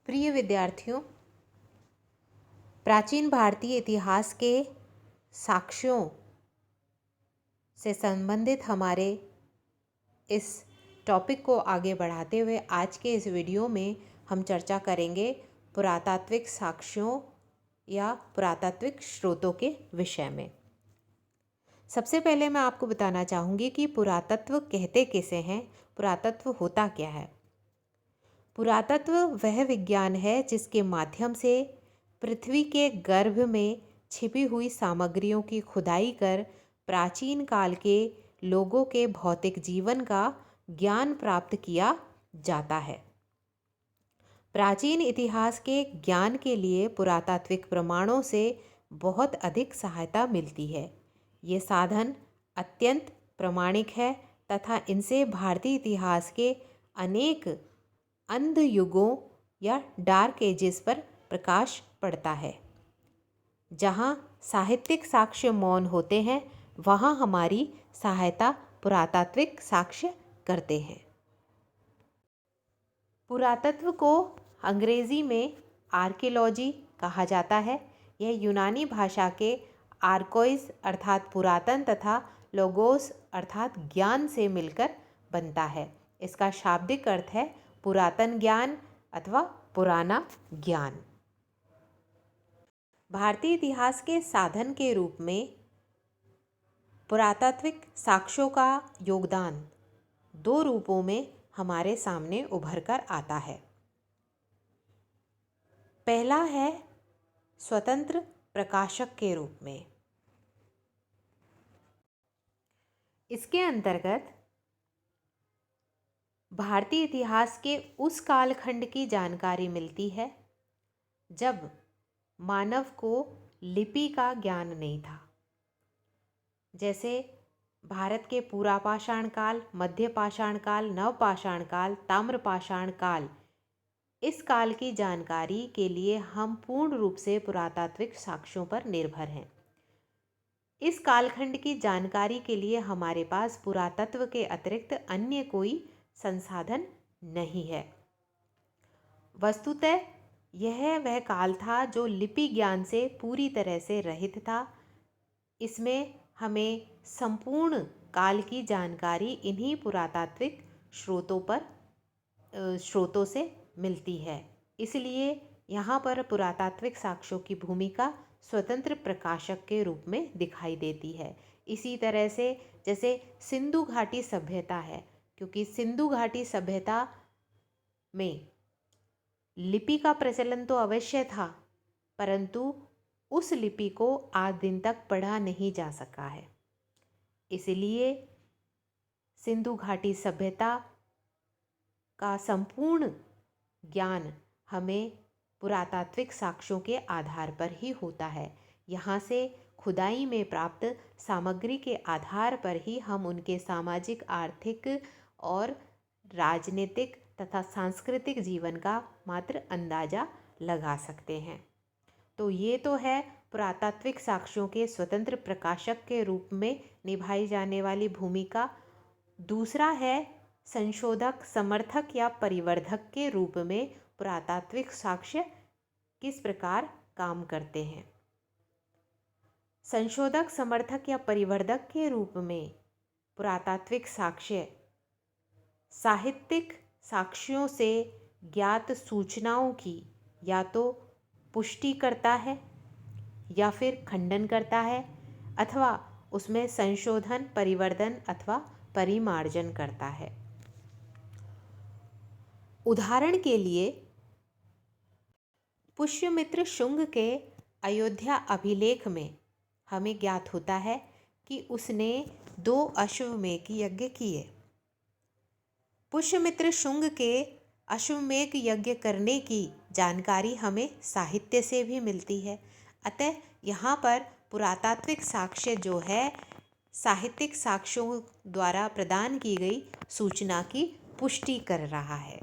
प्रिय विद्यार्थियों, प्राचीन भारतीय इतिहास के साक्ष्यों से संबंधित हमारे इस टॉपिक को आगे बढ़ाते हुए आज के इस वीडियो में हम चर्चा करेंगे पुरातात्विक साक्ष्यों या पुरातात्विक स्रोतों के विषय में। सबसे पहले मैं आपको बताना चाहूँगी कि पुरातत्व कहते किसे हैं, पुरातत्व होता क्या है। पुरातत्व वह विज्ञान है जिसके माध्यम से पृथ्वी के गर्भ में छिपी हुई सामग्रियों की खुदाई कर प्राचीन काल के लोगों के भौतिक जीवन का ज्ञान प्राप्त किया जाता है। प्राचीन इतिहास के ज्ञान के लिए पुरातात्विक प्रमाणों से बहुत अधिक सहायता मिलती है। ये साधन अत्यंत प्रामाणिक है तथा इनसे भारतीय इतिहास के अनेक अंध युगों या डार्क एजेस पर प्रकाश पड़ता है। जहाँ साहित्यिक साक्ष्य मौन होते हैं, वहाँ हमारी सहायता पुरातात्विक साक्ष्य करते हैं। पुरातत्व को अंग्रेजी में आर्कियोलॉजी कहा जाता है। यह यूनानी भाषा के आर्कोइस अर्थात पुरातन तथा लोगोस अर्थात ज्ञान से मिलकर बनता है। इसका शाब्दिक अर्थ है पुरातन ज्ञान अथवा पुराना ज्ञान। भारतीय इतिहास के साधन के रूप में पुरातात्विक साक्ष्यों का योगदान दो रूपों में हमारे सामने उभर कर आता है। पहला है स्वतंत्र प्रकाशक के रूप में। इसके अंतर्गत भारतीय इतिहास के उस कालखंड की जानकारी मिलती है जब मानव को लिपि का ज्ञान नहीं था। जैसे भारत के पुरापाषाण काल, मध्य पाषाण काल, नवपाषाण काल, ताम्रपाषाण काल, इस काल की जानकारी के लिए हम पूर्ण रूप से पुरातात्विक साक्ष्यों पर निर्भर हैं। इस कालखंड की जानकारी के लिए हमारे पास पुरातत्व के अतिरिक्त अन्य कोई संसाधन नहीं है। वस्तुतः यह वह काल था जो लिपि ज्ञान से पूरी तरह से रहित था। इसमें हमें संपूर्ण काल की जानकारी इन्हीं पुरातात्विक स्रोतों से मिलती है। इसलिए यहाँ पर पुरातात्विक साक्ष्यों की भूमिका स्वतंत्र प्रकाशक के रूप में दिखाई देती है। इसी तरह से जैसे सिंधु घाटी सभ्यता है, क्योंकि सिंधु घाटी सभ्यता में लिपि का प्रचलन तो अवश्य था, परंतु उस लिपि को आज दिन तक पढ़ा नहीं जा सका है। इसलिए सिंधु घाटी सभ्यता का संपूर्ण ज्ञान हमें पुरातात्विक साक्ष्यों के आधार पर ही होता है। यहाँ से खुदाई में प्राप्त सामग्री के आधार पर ही हम उनके सामाजिक, आर्थिक और राजनीतिक तथा सांस्कृतिक जीवन का मात्र अंदाज़ा लगा सकते हैं। तो ये तो है पुरातात्विक साक्ष्यों के स्वतंत्र प्रकाशक के रूप में निभाई जाने वाली भूमिका। दूसरा है संशोधक, समर्थक या परिवर्धक के रूप में पुरातात्विक साक्ष्य किस प्रकार काम करते हैं। संशोधक, समर्थक या परिवर्धक के रूप में पुरातात्विक साक्ष्य साहित्यिक साक्ष्यों से ज्ञात सूचनाओं की या तो पुष्टि करता है या फिर खंडन करता है, अथवा उसमें संशोधन, परिवर्धन अथवा परिमार्जन करता है। उदाहरण के लिए पुष्यमित्र शुंग के अयोध्या अभिलेख में हमें ज्ञात होता है कि उसने 2 अश्वमेध यज्ञ किए। पुष्यमित्र शुंग के अश्वमेध यज्ञ करने की जानकारी हमें साहित्य से भी मिलती है। अतः यहाँ पर पुरातात्विक साक्ष्य जो है साहित्यिक साक्ष्यों द्वारा प्रदान की गई सूचना की पुष्टि कर रहा है।